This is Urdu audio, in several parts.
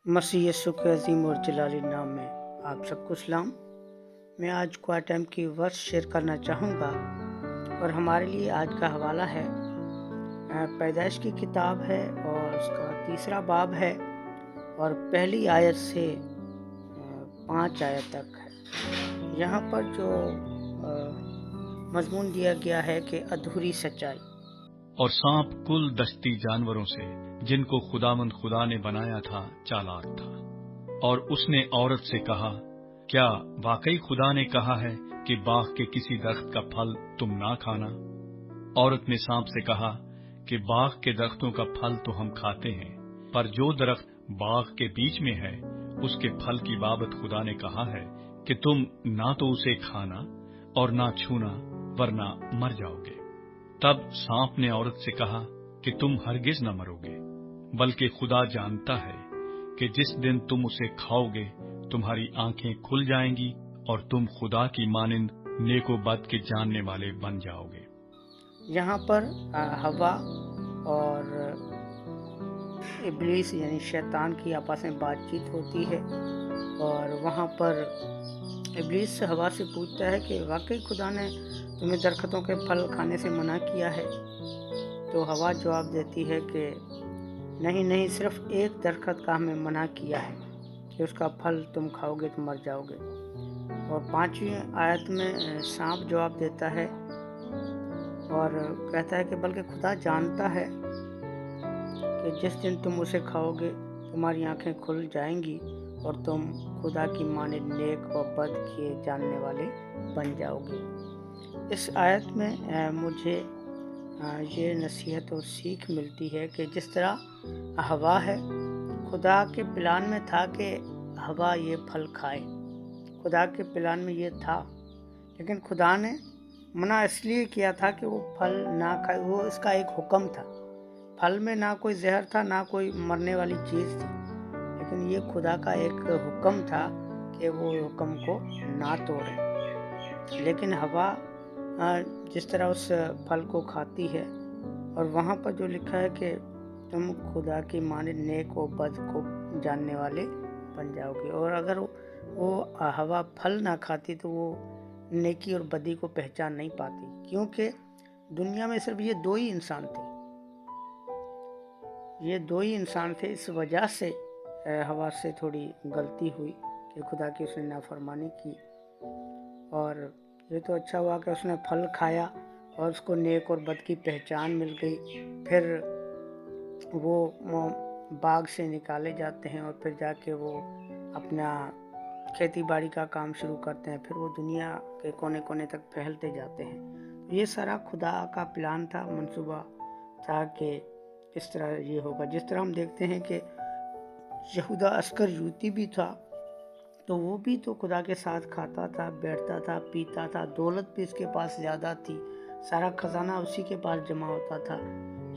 مسیح یسوع کے عظیم اور جلالی نام میں آپ سب کو سلام۔ میں آج کوائٹ ٹائم کی ورس شیئر کرنا چاہوں گا اور ہمارے لیے آج کا حوالہ ہے پیدائش کی کتاب ہے اور اس کا 3 باب ہے اور پہلی آیت سے 5 آیت تک ہے۔ یہاں پر جو مضمون دیا گیا ہے کہ ادھوری سچائی۔ اور سانپ کل دشتی جانوروں سے جن کو خداوند خدا نے بنایا تھا چالاک تھا، اور اس نے عورت سے کہا، کیا واقعی خدا نے کہا ہے کہ باغ کے کسی درخت کا پھل تم نہ کھانا؟ عورت نے سانپ سے کہا کہ باغ کے درختوں کا پھل تو ہم کھاتے ہیں، پر جو درخت باغ کے بیچ میں ہے اس کے پھل کی بابت خدا نے کہا ہے کہ تم نہ تو اسے کھانا اور نہ چھونا ورنہ مر جاؤ گے۔ تب سانپ نے عورت سے کہا کہ تم ہرگز نہ مرو گے، بلکہ خدا جانتا ہے کہ جس دن تم اسے کھاؤ گے تمہاری آنکھیں کھل جائیں گی اور تم خدا کی مانند نیک و بد کے جاننے والے بن جاؤ گے۔ یہاں پر ہوا اور ابلیس یعنی شیطان کی آپس میں بات چیت ہوتی ہے اور وہاں پر ابلیس سے ہوا سے پوچھتا ہے کہ واقعی خدا نے تمہیں درختوں کے پھل کھانے سے منع کیا ہے؟ تو ہوا جواب دیتی ہے کہ نہیں، صرف ایک درخت کا ہمیں منع کیا ہے کہ اس کا پھل تم کھاؤ گے تو مر جاؤ گے۔ اور 5ویں آیت میں سانپ جواب دیتا ہے اور کہتا ہے کہ بلکہ خدا جانتا ہے کہ جس دن تم اسے کھاؤ گے تمہاری آنکھیں کھل جائیں گی اور تم خدا کی مانند نیک اور بد کیے جاننے والے بن جاؤ گے۔ اس آیت میں مجھے یہ نصیحت اور سیکھ ملتی ہے کہ جس طرح ہوا ہے، خدا کے پلان میں تھا کہ ہوا یہ پھل کھائے، خدا کے پلان میں یہ تھا، لیکن خدا نے منع اس لیے کیا تھا کہ وہ پھل نہ کھائے۔ وہ اس کا ایک حکم تھا، پھل میں نہ کوئی زہر تھا نہ کوئی مرنے والی چیز تھی، لیکن یہ خدا کا ایک حکم تھا کہ وہ حکم کو نہ توڑے۔ لیکن ہوا جس طرح اس پھل کو کھاتی ہے اور وہاں پر جو لکھا ہے کہ تم خدا کی مانند نیک و بد کو جاننے والے بن جاؤ گے، اور اگر وہ ہوا پھل نہ کھاتی تو وہ نیکی اور بدی کو پہچان نہیں پاتی، کیونکہ دنیا میں صرف یہ 2 ہی انسان تھے، اس وجہ سے ہوا سے تھوڑی غلطی ہوئی کہ خدا کی اس نے نافرمانی کی، اور یہ تو اچھا ہوا کہ اس نے پھل کھایا اور اس کو نیک اور بد کی پہچان مل گئی۔ پھر وہ باغ سے نکالے جاتے ہیں اور پھر جا کے وہ اپنا کھیتی باڑی کا کام شروع کرتے ہیں، پھر وہ دنیا کے کونے کونے تک پھیلتے جاتے ہیں۔ یہ سارا خدا کا پلان تھا، منصوبہ تھا کہ کس طرح یہ ہوگا۔ جس طرح ہم دیکھتے ہیں کہ یہودا اسکریوتی بھی تھا، تو وہ بھی تو خدا کے ساتھ کھاتا تھا، بیٹھتا تھا، پیتا تھا، دولت بھی اس کے پاس زیادہ تھی، سارا خزانہ اسی کے پاس جمع ہوتا تھا،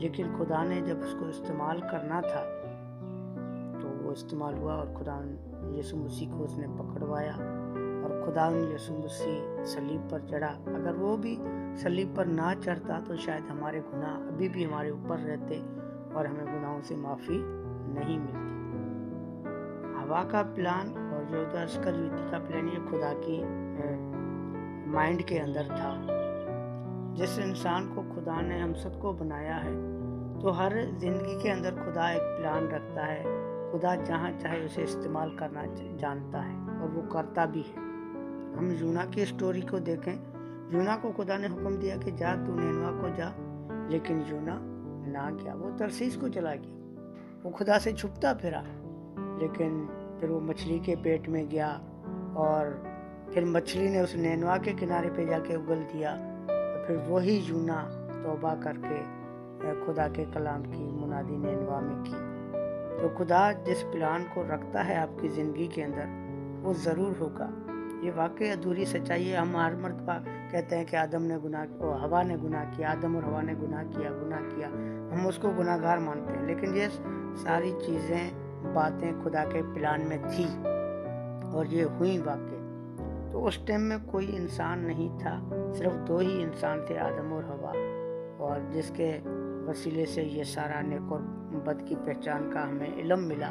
لیکن خدا نے جب اس کو استعمال کرنا تھا تو وہ استعمال ہوا اور خدا یسوع مسیح کو اس نے پکڑوایا اور خدا یسوع مسیح صلیب پر چڑھا۔ اگر وہ بھی صلیب پر نہ چڑھتا تو شاید ہمارے گناہ ابھی بھی ہمارے اوپر رہتے اور ہمیں گناہوں سے معافی نہیں ملتی۔ ہوا کا پلان اور جو اسکریوتی کا پلان یہ خدا کی مائنڈ کے اندر تھا۔ جس انسان کو خدا نے ہم سب کو بنایا ہے تو ہر زندگی کے اندر خدا ایک پلان رکھتا ہے، خدا جہاں چاہے اسے استعمال کرنا جانتا ہے اور وہ کرتا بھی ہے۔ ہم یونا کی سٹوری کو دیکھیں، یونا کو خدا نے حکم دیا کہ جا تو نینوا کو جا، لیکن یونا نہ گیا، وہ ترسیس کو چلا گیا، وہ خدا سے چھپتا پھرا، لیکن پھر وہ مچھلی کے پیٹ میں گیا اور پھر مچھلی نے اس نینوا کے کنارے پہ جا کے اگل دیا، پھر وہی یونا توبہ کر کے خدا کے کلام کی منادی نینوا میں کی۔ تو خدا جس پلان کو رکھتا ہے آپ کی زندگی کے اندر وہ ضرور ہوگا۔ یہ واقعی ادھوری سچائی ہے۔ ہم ہر مرتبہ کہتے ہیں کہ ہوا نے گناہ کیا، آدم اور ہوا نے گناہ کیا، ہم اس کو گناہ گار مانتے ہیں، لیکن یہ ساری چیزیں باتیں خدا کے پلان میں تھی اور یہ ہوئی واقع۔ تو اس ٹائم میں کوئی انسان نہیں تھا، صرف 2 ہی انسان تھے، آدم اور ہوا، اور جس کے وسیلے سے یہ سارا نیک اور بد کی پہچان کا ہمیں علم ملا۔